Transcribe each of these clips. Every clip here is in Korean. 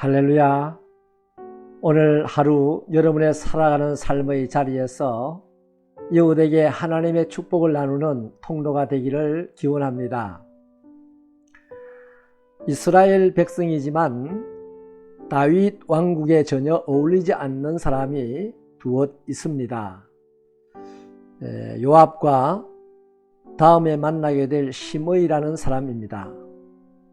할렐루야. 오늘 하루 여러분의 살아가는 삶의 자리에서 이웃에게 하나님의 축복을 나누는 통로가 되기를 기원합니다. 이스라엘 백성이지만 다윗 왕국에 전혀 어울리지 않는 사람이 두엇 있습니다. 요압과 다음에 만나게 될 시므이라는 사람입니다.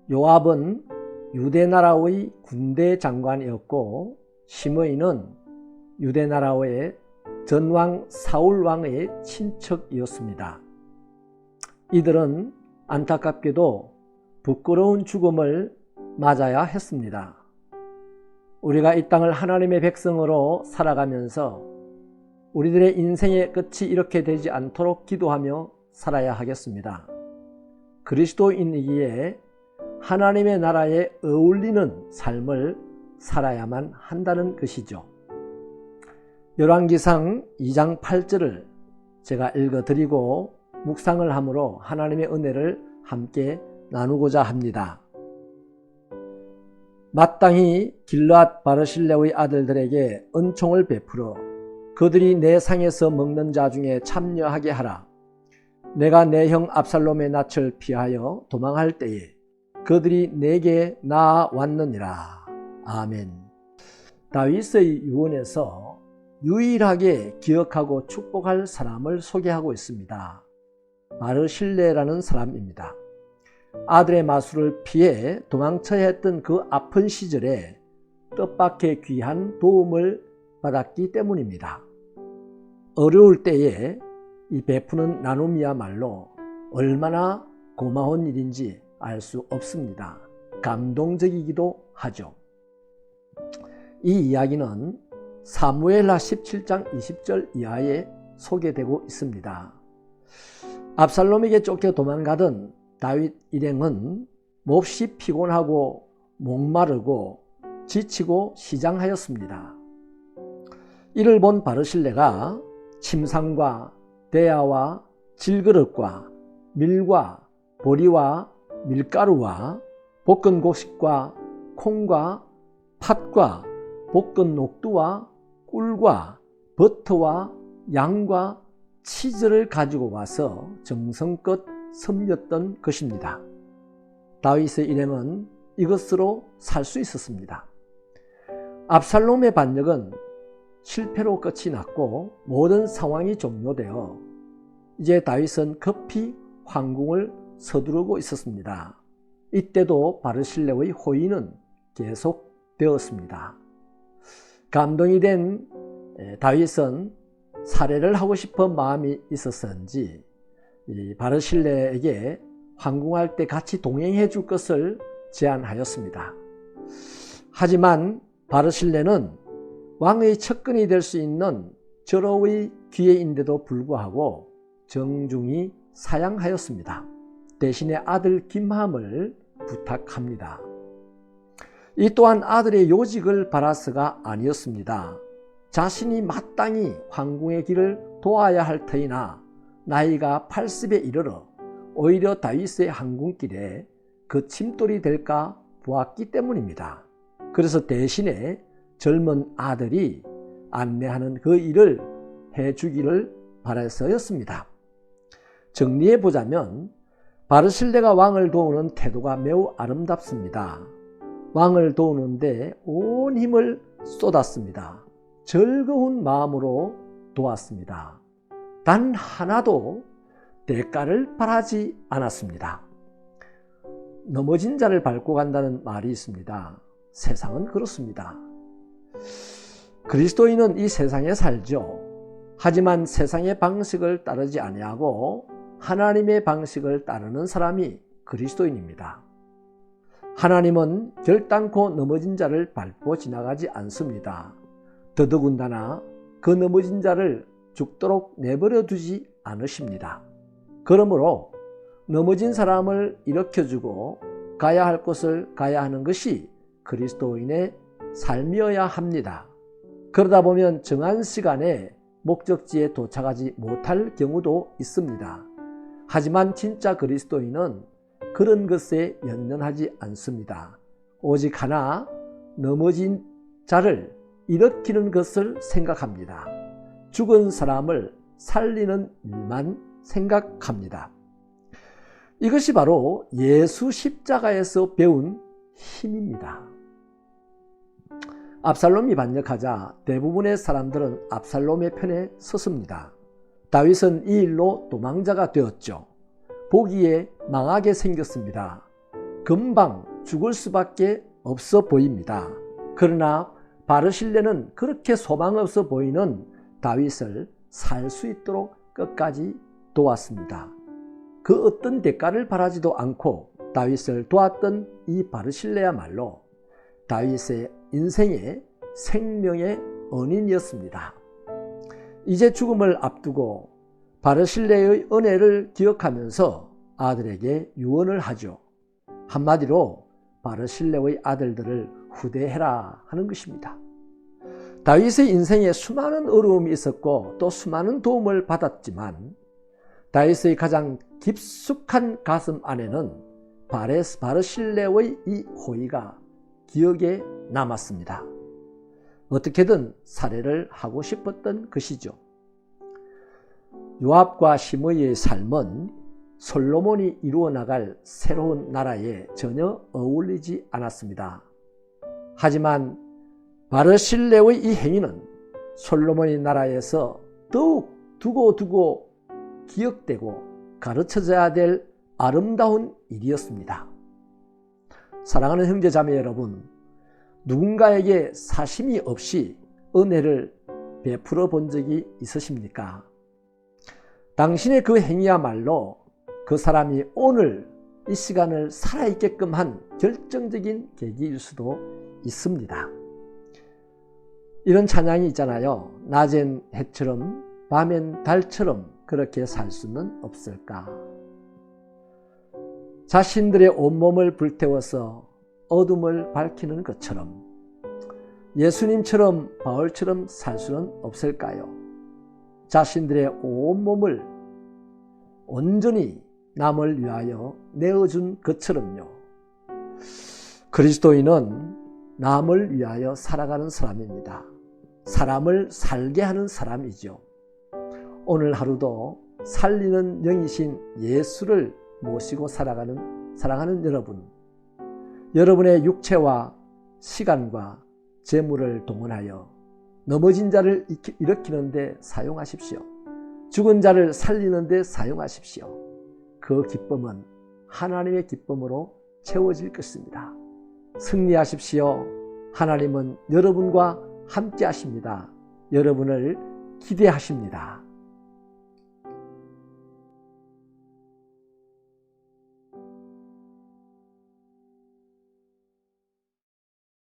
요압은 유대나라의 군대 장관이었고 시므이는 유대나라의 전왕 사울왕의 친척이었습니다. 이들은 안타깝게도 부끄러운 죽음을 맞아야 했습니다. 우리가 이 땅을 하나님의 백성으로 살아가면서 우리들의 인생의 끝이 이렇게 되지 않도록 기도하며 살아야 하겠습니다. 그리스도인이기에 하나님의 나라에 어울리는 삶을 살아야만 한다는 것이죠. 열왕기상 2장 8절을 제가 읽어드리고 묵상을 함으로 하나님의 은혜를 함께 나누고자 합니다. 마땅히 길르앗 바르실레의 아들들에게 은총을 베풀어 그들이 내 상에서 먹는 자 중에 참여하게 하라. 내가 내 형 압살롬의 낯을 피하여 도망할 때에 그들이 내게 나아왔느니라. 아멘. 다윗의 유언에서 유일하게 기억하고 축복할 사람을 소개하고 있습니다. 바르실레라는 사람입니다. 아들의 마술을 피해 도망쳐야 했던 그 아픈 시절에 뜻밖의 귀한 도움을 받았기 때문입니다. 어려울 때에 이 베푸는 나눔이야말로 얼마나 고마운 일인지 알 수 없습니다. 감동적이기도 하죠. 이 이야기는 사무엘하 17장 20절 이하에 소개되고 있습니다. 압살롬에게 쫓겨 도망가던 다윗 일행은 몹시 피곤하고 목마르고 지치고 시장하였습니다. 이를 본 바르실레가 침상과 대야와 질그릇과 밀과 보리와 밀가루와 볶은 곡식과 콩과 팥과 볶은 녹두와 꿀과 버터와 양과 치즈를 가지고 와서 정성껏 섬겼던 것입니다. 다윗의 일행은 이것으로 살 수 있었습니다. 압살롬의 반역은 실패로 끝이 났고 모든 상황이 종료되어 이제 다윗은 급히 황궁을 서두르고 있었습니다. 이때도 바르실레의 호의는 계속되었습니다. 감동이 된 다윗은 살해를 하고 싶은 마음이 있었는지 바르실레에게 황궁할 때 같이 동행해 줄 것을 제안하였습니다. 하지만 바르실레는 왕의 측근이 될 수 있는 절호의 기회인데도 불구하고 정중히 사양하였습니다. 대신에 아들 김함을 부탁합니다. 이 또한 아들의 요직을 바라서가 아니었습니다. 자신이 마땅히 황궁의 길을 도와야 할 터이나 나이가 80에 이르러 오히려 다윗의 황궁길에 그 침돌이 될까 보았기 때문입니다. 그래서 대신에 젊은 아들이 안내하는 그 일을 해주기를 바라서였습니다. 정리해 보자면 바르실레가 왕을 도우는 태도가 매우 아름답습니다. 왕을 도우는데 온 힘을 쏟았습니다. 즐거운 마음으로 도왔습니다. 단 하나도 대가를 바라지 않았습니다. 넘어진 자를 밟고 간다는 말이 있습니다. 세상은 그렇습니다. 그리스도인은 이 세상에 살죠. 하지만 세상의 방식을 따르지 아니하고 하나님의 방식을 따르는 사람이 그리스도인입니다. 하나님은 결단코 넘어진 자를 밟고 지나가지 않습니다. 더더군다나 그 넘어진 자를 죽도록 내버려 두지 않으십니다. 그러므로 넘어진 사람을 일으켜주고 가야 할 곳을 가야 하는 것이 그리스도인의 삶이어야 합니다. 그러다 보면 정한 시간에 목적지에 도착하지 못할 경우도 있습니다. 하지만 진짜 그리스도인은 그런 것에 연연하지 않습니다. 오직 하나, 넘어진 자를 일으키는 것을 생각합니다. 죽은 사람을 살리는 일만 생각합니다. 이것이 바로 예수 십자가에서 배운 힘입니다. 압살롬이 반역하자 대부분의 사람들은 압살롬의 편에 섰습니다. 다윗은 이 일로 도망자가 되었죠. 보기에 망하게 생겼습니다. 금방 죽을 수밖에 없어 보입니다. 그러나 바르실레는 그렇게 소망 없어 보이는 다윗을 살 수 있도록 끝까지 도왔습니다. 그 어떤 대가를 바라지도 않고 다윗을 도왔던 이 바르실레야말로 다윗의 인생의 생명의 은인이었습니다. 이제 죽음을 앞두고 바르실레의 은혜를 기억하면서 아들에게 유언을 하죠. 한마디로 바르실레의 아들들을 후대해라 하는 것입니다. 다윗의 인생에 수많은 어려움이 있었고 또 수많은 도움을 받았지만 다윗의 가장 깊숙한 가슴 안에는 바르실레의 이 호의가 기억에 남았습니다. 어떻게든 살해를 하고 싶었던 것이죠. 요압과 시므이의 삶은 솔로몬이 이루어 나갈 새로운 나라에 전혀 어울리지 않았습니다. 하지만 바르실레의 이 행위는 솔로몬의 나라에서 더욱 두고 기억되고 가르쳐져야 될 아름다운 일이었습니다. 사랑하는 형제자매 여러분, 누군가에게 사심이 없이 은혜를 베풀어 본 적이 있으십니까? 당신의 그 행위야말로 그 사람이 오늘 이 시간을 살아있게끔 한 결정적인 계기일 수도 있습니다. 이런 찬양이 있잖아요. 낮엔 해처럼 밤엔 달처럼 그렇게 살 수는 없을까? 자신들의 온몸을 불태워서 어둠을 밝히는 것처럼 예수님처럼 바울처럼 살 수는 없을까요? 자신들의 온몸을 온전히 남을 위하여 내어준 것처럼요. 그리스도인은 남을 위하여 살아가는 사람입니다. 사람을 살게 하는 사람이죠. 오늘 하루도 살리는 영이신 예수를 모시고 사랑하는 여러분, 여러분의 육체와 시간과 재물을 동원하여 넘어진 자를 일으키는 데 사용하십시오. 죽은 자를 살리는 데 사용하십시오. 그 기쁨은 하나님의 기쁨으로 채워질 것입니다. 승리하십시오. 하나님은 여러분과 함께 하십니다. 여러분을 기대하십니다.